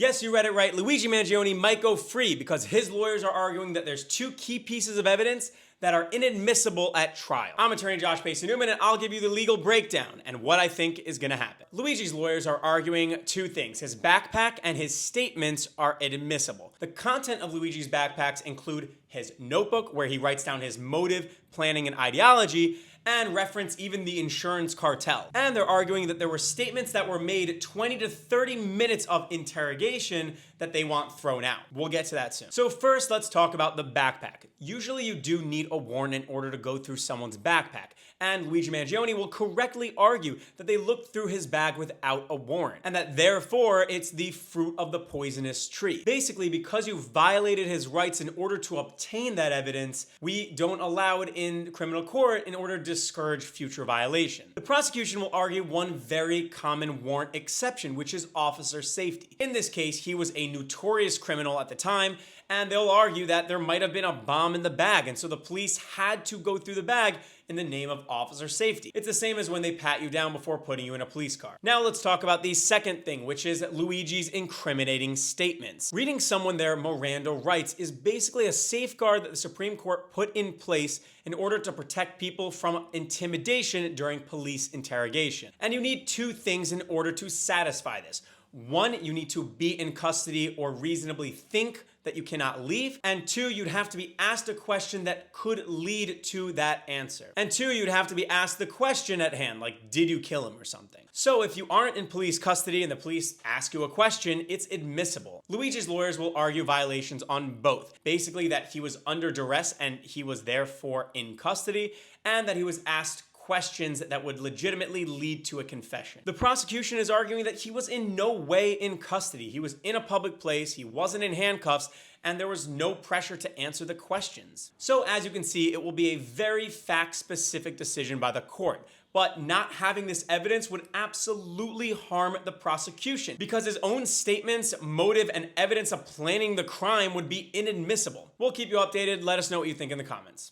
Yes, you read it right. Luigi Mangone might go free because his lawyers are arguing that there's two key pieces of evidence that are inadmissible at trial. I'm attorney Josh Pacey-Newman, and I'll give you the legal breakdown and what I think is gonna happen. Luigi's lawyers are arguing two things. His backpack and his statements are admissible. The content of Luigi's backpacks include his notebook, where he writes down his motive, planning, and ideology, and reference even the insurance cartel. And they're arguing that there were statements that were made 20 to 30 minutes of interrogation that they want thrown out. We'll get to that soon. So first, let's talk about the backpack. Usually you do need a warrant in order to go through someone's backpack, and Luigi Mangone will correctly argue that they looked through his bag without a warrant, and that therefore it's the fruit of the poisonous tree. Basically, because you violated his rights in order to obtain that evidence, we don't allow it in criminal court in order to discourage future violation. The prosecution will argue one very common warrant exception, which is officer safety. In this case, he was a notorious criminal at the time, and they'll argue that there might have been a bomb in the bag, and so the police had to go through the bag in the name of officer safety. It's the same as when they pat you down before putting you in a police car. Now let's talk about the second thing, which is Luigi's incriminating statements. Reading someone their Miranda rights is basically a safeguard that the Supreme Court put in place in order to protect people from intimidation during police interrogation. And you need two things in order to satisfy this. One, you need to be in custody or reasonably think that you cannot leave. And two, you'd have to be asked a question that could lead to that answer. And two, you'd have to be asked the question at hand, like, did you kill him or something? So if you aren't in police custody and the police ask you a question, it's admissible. Luigi's lawyers will argue violations on both. Basically that he was under duress and he was therefore in custody, and that he was asked questions that would legitimately lead to a confession. The prosecution is arguing that he was in no way in custody. He was in a public place, he wasn't in handcuffs, and there was no pressure to answer the questions. So as you can see, it will be a very fact-specific decision by the court. But not having this evidence would absolutely harm the prosecution, because his own statements, motive, and evidence of planning the crime would be inadmissible. We'll keep you updated. Let us know what you think in the comments.